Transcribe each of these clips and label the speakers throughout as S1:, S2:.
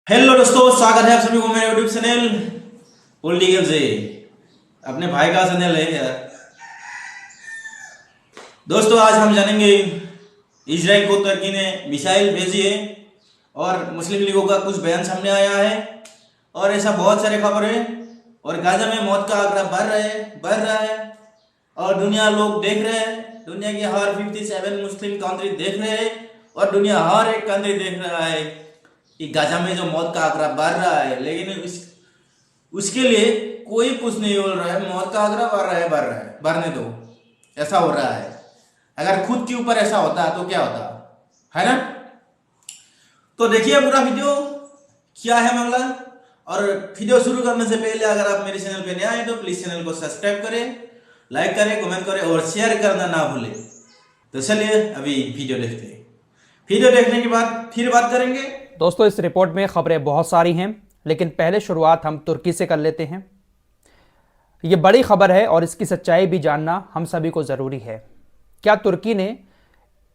S1: Hello दोस्तों, स्वागत है आप सभी को मेरे यूट्यूब चैनल पॉलिटिकल से। अपने भाई का चैनल है यार। दोस्तों, आज हम जानेंगे इजराइल को तुर्की ने मिसाइल भेजी है और मुस्लिम लीगों का कुछ बयान सामने आया है और ऐसा बहुत सारे खबर है। और गाजा में मौत का आंकड़ा बढ़ रहा है और दुनिया लोग देख रहे हैं। दुनिया की हर 57 मुस्लिम कंट्री देख रहे हैं और दुनिया हर एक कंट्री देख रहा है कि गाजा में जो मौत का आंकड़ा बढ़ रहा है, लेकिन उसके लिए कोई कुछ नहीं बोल रहा है। मौत का आंकड़ा बढ़ रहा है, बढ़ने दो, ऐसा हो रहा है। अगर खुद के ऊपर ऐसा होता तो क्या होता, है ना। तो देखिए पूरा वीडियो क्या है मामला। और वीडियो शुरू करने से पहले अगर आप मेरे चैनल पे नए आए तो प्लीज चैनल को सब्सक्राइब करें, लाइक करें, कमेंट करें और शेयर करना ना भूलें। तो चलिए अभी वीडियो देखते हैं। वीडियो देखने के बाद फिर बात करेंगे।
S2: दोस्तों, इस रिपोर्ट में खबरें बहुत सारी हैं, लेकिन पहले शुरुआत हम तुर्की से कर लेते हैं। ये बड़ी खबर है और इसकी सच्चाई भी जानना हम सभी को ज़रूरी है। क्या तुर्की ने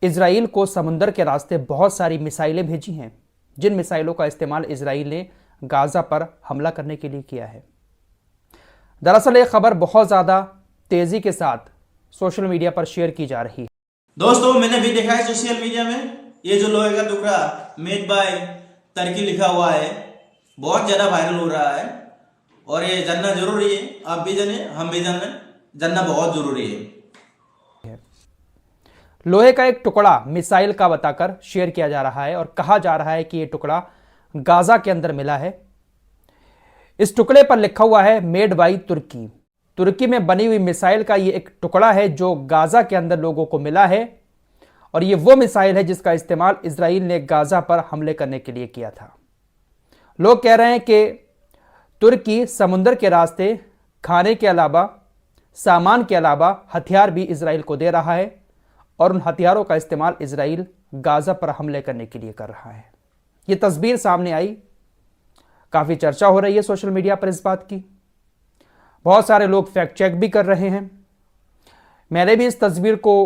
S2: इजराइल को समुंदर के रास्ते बहुत सारी मिसाइलें भेजी हैं, जिन मिसाइलों का इस्तेमाल इजराइल ने गाज़ा पर हमला करने के लिए किया है। दरअसल ये खबर बहुत ज़्यादा तेज़ी के साथ सोशल मीडिया पर शेयर की जा रही है।
S1: दोस्तों, मैंने भी देखा है सोशल मीडिया में, ये जो लोहे का टुकड़ा मेड बाय टर्की लिखा हुआ है बहुत ज्यादा वायरल हो रहा है और ये जानना जरूरी है। आप भी जाने, हम भी जाने, जानना बहुत जरूरी है।
S2: लोहे का एक टुकड़ा मिसाइल का बताकर शेयर किया जा रहा है और कहा जा रहा है कि यह टुकड़ा गाजा के अंदर मिला है। इस टुकड़े पर लिखा हुआ है मेड बाय तुर्की। तुर्की में बनी हुई मिसाइल का यह एक टुकड़ा है जो गाजा के अंदर लोगों को मिला है और ये वो मिसाइल है जिसका इस्तेमाल इजराइल ने गाजा पर हमले करने के लिए किया था। लोग कह रहे हैं कि तुर्की समुंदर के रास्ते खाने के अलावा, सामान के अलावा हथियार भी इजराइल को दे रहा है और उन हथियारों का इस्तेमाल इजराइल गाजा पर हमले करने के लिए कर रहा है। ये तस्वीर सामने आई, काफ़ी चर्चा हो रही है सोशल मीडिया पर इस बात की। बहुत सारे लोग फैक्ट चेक भी कर रहे हैं। मैंने भी इस तस्वीर को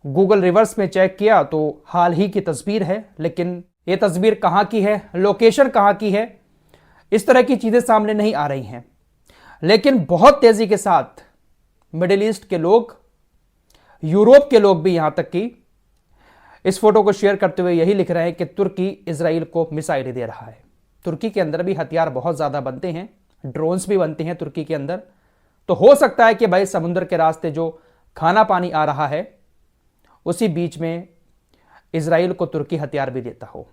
S2: गूगल रिवर्स में चेक किया तो हाल ही की तस्वीर है, लेकिन ये तस्वीर कहाँ की है, लोकेशन कहाँ की है, इस तरह की चीज़ें सामने नहीं आ रही हैं। लेकिन बहुत तेज़ी के साथ मिडिल ईस्ट के लोग, यूरोप के लोग भी यहाँ तक कि इस फोटो को शेयर करते हुए यही लिख रहे हैं कि तुर्की इजराइल को मिसाइल दे रहा है। तुर्की के अंदर भी हथियार बहुत ज़्यादा बनते हैं, ड्रोन्स भी बनते हैं तुर्की के अंदर। तो हो सकता है कि भाई समुद्र के रास्ते जो खाना पानी आ रहा है उसी बीच में इजराइल को तुर्की हथियार भी देता हो,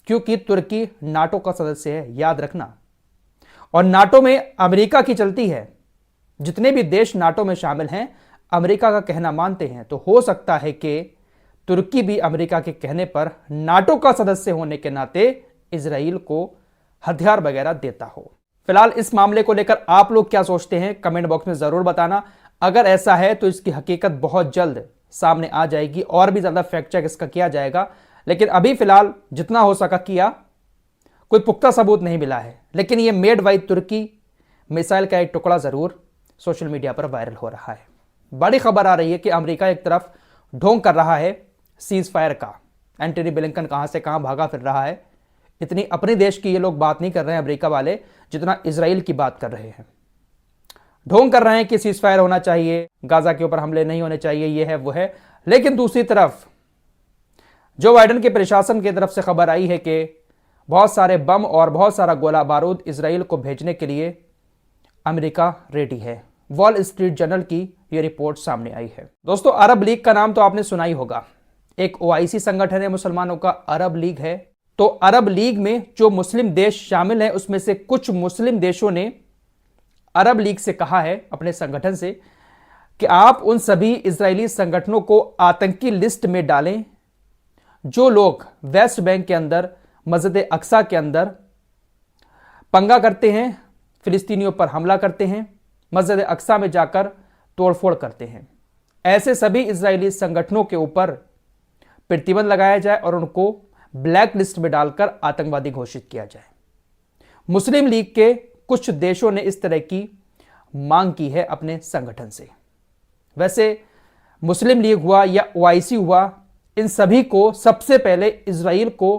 S2: क्योंकि तुर्की नाटो का सदस्य है, याद रखना। और नाटो में अमेरिका की चलती है। जितने भी देश नाटो में शामिल हैं अमेरिका का कहना मानते हैं। तो हो सकता है कि तुर्की भी अमेरिका के कहने पर नाटो का सदस्य होने के नाते इजराइल को हथियार वगैरह देता हो। फिलहाल इस मामले को लेकर आप लोग क्या सोचते हैं, कमेंट बॉक्स में जरूर बताना। अगर ऐसा है तो इसकी हकीकत बहुत जल्द सामने आ जाएगी और भी ज्यादा फैक्ट चेक इसका किया जाएगा। लेकिन अभी फिलहाल जितना हो सका किया, कोई पुख्ता सबूत नहीं मिला है। लेकिन यह मेड बाय तुर्की मिसाइल का एक टुकड़ा जरूर सोशल मीडिया पर वायरल हो रहा है। बड़ी खबर आ रही है कि अमेरिका एक तरफ ढोंग कर रहा है सीज फायर का। एंटनी ब्लिंकन कहां से कहां भागा फिर रहा है। इतनी अपने देश की ये लोग बात नहीं कर रहे हैं अमेरिका वाले, जितना इजराइल की बात कर रहे हैं। ढोंग कर रहे हैं कि सीज फायर होना चाहिए, गाजा के ऊपर हमले नहीं होने चाहिए, ये है वो है। लेकिन दूसरी तरफ जो बाइडेन के प्रशासन की तरफ से खबर आई है कि बहुत सारे बम और बहुत सारा गोला बारूद इजराइल को भेजने के लिए अमेरिका रेडी है। वॉल स्ट्रीट जर्नल की यह रिपोर्ट सामने आई है। दोस्तों, अरब लीग का नाम तो आपने सुना ही होगा। एक ओआईसी संगठन है मुसलमानों का, अरब लीग है। तो अरब लीग में जो मुस्लिम देश शामिल हैं उसमें से कुछ मुस्लिम देशों ने अरब लीग से कहा है, अपने संगठन से, कि आप उन सभी इजरायली संगठनों को आतंकी लिस्ट में डालें जो लोग वेस्ट बैंक के अंदर, मस्जिद अक्सा के अंदर पंगा करते हैं, फिलिस्तीनियों पर हमला करते हैं, मस्जिद अक्सा में जाकर तोड़फोड़ करते हैं। ऐसे सभी इजरायली संगठनों के ऊपर प्रतिबंध लगाया जाए और उनको ब्लैक लिस्ट में डालकर आतंकवादी घोषित किया जाए। मुस्लिम लीग के कुछ देशों ने इस तरह की मांग की है अपने संगठन से। वैसे मुस्लिम लीग हुआ या ओआईसी हुआ, इन सभी को सबसे पहले इजराइल को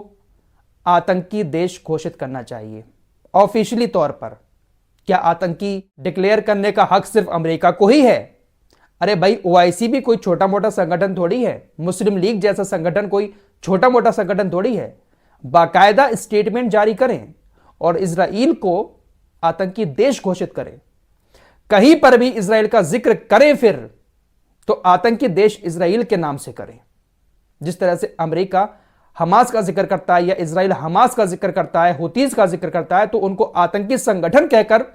S2: आतंकी देश घोषित करना चाहिए ऑफिशियली तौर पर। क्या आतंकी डिक्लेयर करने का हक सिर्फ अमेरिका को ही है? अरे भाई, ओआईसी भी कोई छोटा मोटा संगठन थोड़ी है, मुस्लिम लीग जैसा संगठन कोई छोटा मोटा संगठन थोड़ी है। बाकायदा स्टेटमेंट जारी करें और इजराइल को आतंकी देश घोषित करें। कहीं पर भी इजराइल का जिक्र करें फिर तो आतंकी देश इजराइल के नाम से करें। जिस तरह से अमेरिका हमास का जिक्र करता है या इजराइल हमास का जिक्र करता है, हुतीज का जिक्र करता है, तो उनको आतंकी संगठन कहकर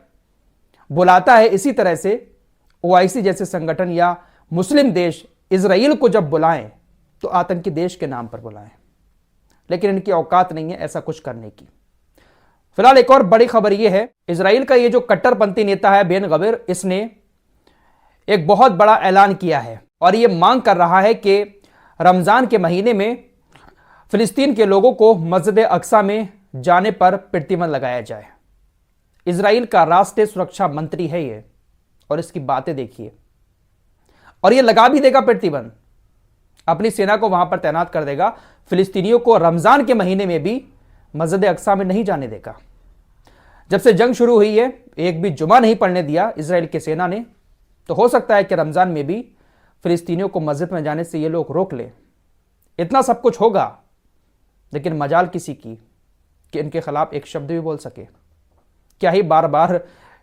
S2: बुलाता है। इसी तरह से ओआईसी जैसे संगठन या मुस्लिम देश इजराइल को जब बुलाएं तो आतंकी देश के नाम पर बुलाएं, लेकिन इनकी औकात नहीं है ऐसा कुछ करने की। फिलहाल एक और बड़ी खबर यह है, इजराइल का ये जो कट्टरपंथी नेता है बेन गवीर, इसने एक बहुत बड़ा ऐलान किया है और यह मांग कर रहा है कि रमजान के महीने में फिलिस्तीन के लोगों को मस्जिद अक्सा में जाने पर प्रतिबंध लगाया जाए। इजराइल का राष्ट्रीय सुरक्षा मंत्री है ये, और इसकी बातें देखिए, और ये लगा भी देगा प्रतिबंध, अपनी सेना को वहां पर तैनात कर देगा। फिलिस्तीनियों को रमजान के महीने में भी मस्जिद अक्सा में नहीं जाने देगा। जब से जंग शुरू हुई है एक भी जुमा नहीं पढ़ने दिया इजराइल की सेना ने, तो हो सकता है कि रमजान में भी फिलिस्तीनियों को मस्जिद में जाने से ये लोग रोक ले। इतना सब कुछ होगा, लेकिन मजाल किसी की कि इनके खिलाफ एक शब्द भी बोल सके। क्या ही बार बार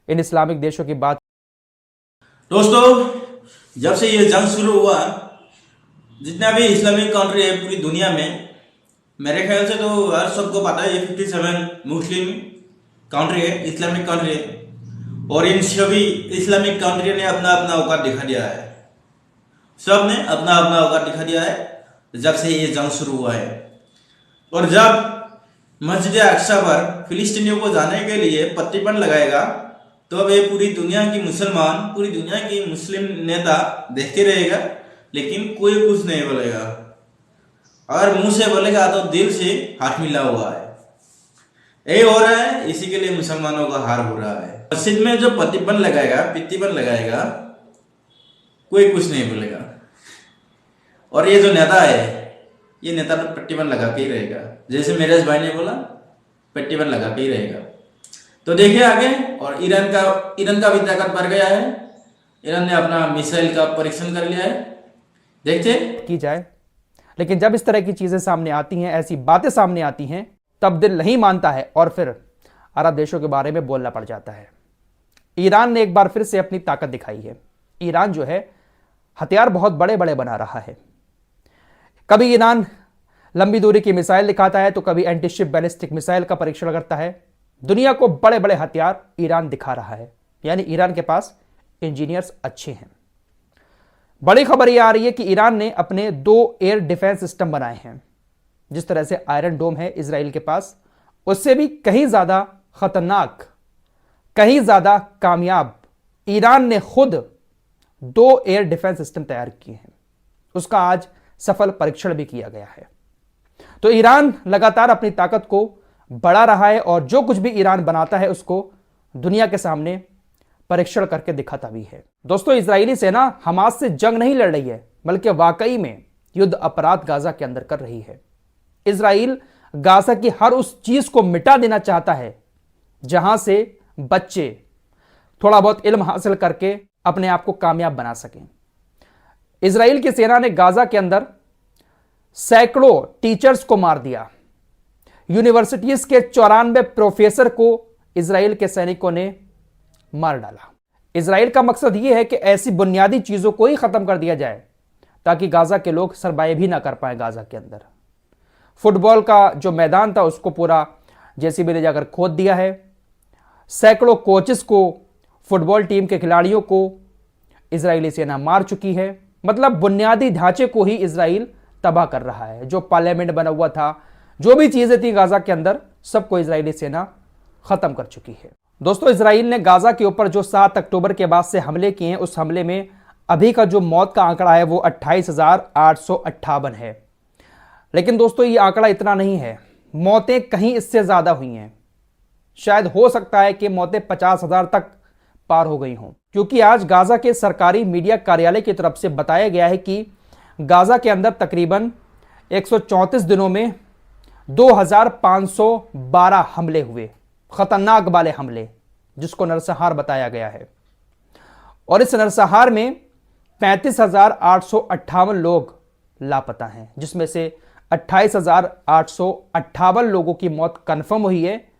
S2: इन इस्लामिक देशों की बात।
S1: दोस्तों, जब से ये जंग शुरू हुआ, जितना भी इस्लामिक कंट्री है पूरी दुनिया में, मेरे ख्याल से तो हर सबको पता है ये 57 मुस्लिम कंट्री है, इस्लामिक कंट्री है, और इन सभी इस्लामिक कंट्री ने अपना अपना औकात दिखा दिया है। सब ने अपना अपना औकात दिखा दिया है जब से ये जंग शुरू हुआ है। और जब मस्जिद अक्सा पर फिलिस्तीनियों को जाने के लिए प्रतिबंध लगाएगा, तो अब ये पूरी दुनिया की मुसलमान, पूरी दुनिया की मुस्लिम नेता देखते रहेगा, लेकिन कोई कुछ नहीं बोलेगा। अगर मुंह से बोलेगा तो दिल से हाथ मिला हुआ है। यही हो रहा है, इसी के लिए मुसलमानों का हार हो रहा है। मस्जिद में जो प्रतिबंध लगाएगा, कोई कुछ नहीं बोलेगा। और ये जो नेता है, ये नेता तो प्रतिबंध लगा के ही रहेगा, जैसे मेरे भाई ने बोला, प्रतिबंध लगा के ही रहेगा। तो देखिए आगे। और ईरान का भी ताकत बढ़ गया है। ईरान ने अपना मिसाइल का परीक्षण कर लिया है, देखते
S2: की जाए। लेकिन जब इस तरह की चीजें सामने आती हैं, ऐसी बातें सामने आती हैं, तब दिल नहीं मानता है और फिर अरब देशों के बारे में बोलना पड़ जाता है। ईरान ने एक बार फिर से अपनी ताकत दिखाई है। ईरान जो है हथियार बहुत बड़े बड़े बना रहा है। कभी ईरान लंबी दूरी की मिसाइल दिखाता है, तो कभी एंटीशिप बैलिस्टिक मिसाइल का परीक्षण करता है। दुनिया को बड़े बड़े हथियार ईरान दिखा रहा है, यानी ईरान के पास इंजीनियर्स अच्छे हैं। बड़ी खबर यह आ रही है कि ईरान ने अपने 2 एयर डिफेंस सिस्टम बनाए हैं। जिस तरह से आयरन डोम है इजराइल के पास, उससे भी कहीं ज्यादा खतरनाक, कहीं ज्यादा कामयाब ईरान ने खुद 2 एयर डिफेंस सिस्टम तैयार किए हैं। उसका आज सफल परीक्षण भी किया गया है। तो ईरान लगातार अपनी ताकत को बढ़ा रहा है और जो कुछ भी ईरान बनाता है उसको दुनिया के सामने परीक्षण करके दिखाता भी है। दोस्तों, इजरायली सेना हमास से जंग नहीं लड़ रही है, बल्कि वाकई में युद्ध अपराध गाजा के अंदर कर रही है। इजराइल गाजा की हर उस चीज को मिटा देना चाहता है जहां से बच्चे थोड़ा बहुत इल्म हासिल करके अपने आप को कामयाब बना सकें। इजराइल की सेना ने गाजा के अंदर सैकड़ों टीचर्स को मार दिया। यूनिवर्सिटीज के 94 प्रोफेसर को इजराइल के सैनिकों ने मार डाला। इजराइल का मकसद यह है कि ऐसी बुनियादी चीजों को ही खत्म कर दिया जाए ताकि गाजा के लोग सरवाइव भी ना कर पाए। गाजा के अंदर फुटबॉल का जो मैदान था उसको पूरा जेसीबी ले जाकर खोद दिया है। सैकड़ों कोचेस को, फुटबॉल टीम के खिलाड़ियों को इजरायली सेना मार चुकी है। मतलब बुनियादी ढांचे को ही इजराइल तबाह कर रहा है। जो पार्लियामेंट बना हुआ था, जो भी चीजें थी गाजा के अंदर, सबको इजरायली सेना खत्म कर चुकी है। दोस्तों, इजराइल ने गाजा के ऊपर जो 7 अक्टूबर के बाद से हमले किए हैं, उस हमले में अभी का जो मौत का आंकड़ा है वो 28,858 है। लेकिन दोस्तों, ये आंकड़ा इतना नहीं है, मौतें कहीं इससे ज्यादा हुई हैं। शायद हो सकता है कि मौतें 50,000 तक पार हो गई हों, क्योंकि आज गाजा के सरकारी मीडिया कार्यालय की तरफ से बताया गया है कि गाजा के अंदर तकरीबन 134 दिनों में 2512 हमले हुए, खतरनाक वाले हमले, जिसको नरसंहार बताया गया है। और इस नरसंहार में 35,858 लोग लापता हैं, जिसमें से 28,858 लोगों की मौत कंफर्म हुई है,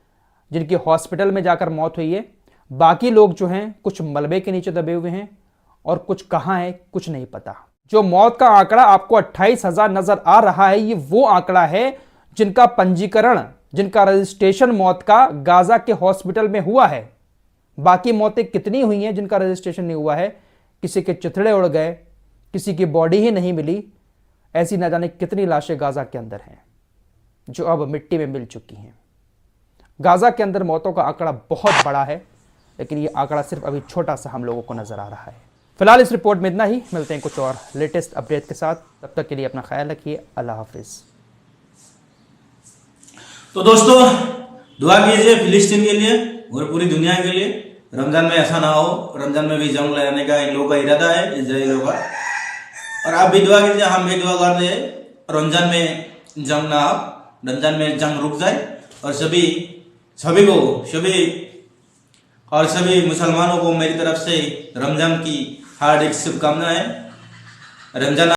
S2: जिनकी हॉस्पिटल में जाकर मौत हुई है। बाकी लोग जो हैं कुछ मलबे के नीचे दबे हुए हैं और कुछ कहां है कुछ नहीं पता। जो मौत का आंकड़ा आपको 28,000 नजर आ रहा है, ये वो आंकड़ा है जिनका पंजीकरण, जिनका रजिस्ट्रेशन मौत का गाजा के हॉस्पिटल में हुआ है। बाकी मौतें कितनी हुई हैं जिनका रजिस्ट्रेशन नहीं हुआ है, किसी के चिथड़े उड़ गए, किसी की बॉडी ही नहीं मिली, ऐसी ना जाने कितनी लाशें गाजा के अंदर हैं जो अब मिट्टी में मिल चुकी हैं। गाजा के अंदर मौतों का आंकड़ा बहुत बड़ा है, लेकिन ये आंकड़ा सिर्फ अभी छोटा सा हम लोगों को नजर आ रहा है। फिलहाल इस रिपोर्ट में इतना ही, मिलते हैं कुछ और लेटेस्ट अपडेट के साथ। तब तक के लिए अपना ख्याल रखिए। अल्लाह हाफिज।
S1: तो दोस्तों दुआ कीजिए फिलिस्तीन के लिए और पूरी दुनिया के लिए। रमजान में ऐसा ना हो, रमजान में भी जंग लगाने का इन लोगों का इरादा है, इजराइलियों का। और आप भी दुआ कीजिए, हम भी दुआ करते हैं रमजान में जंग ना हो, रमजान में जंग रुक जाए और सभी मुसलमानों को मेरी तरफ से रमजान की हार्दिक शुभकामनाएं। रमजान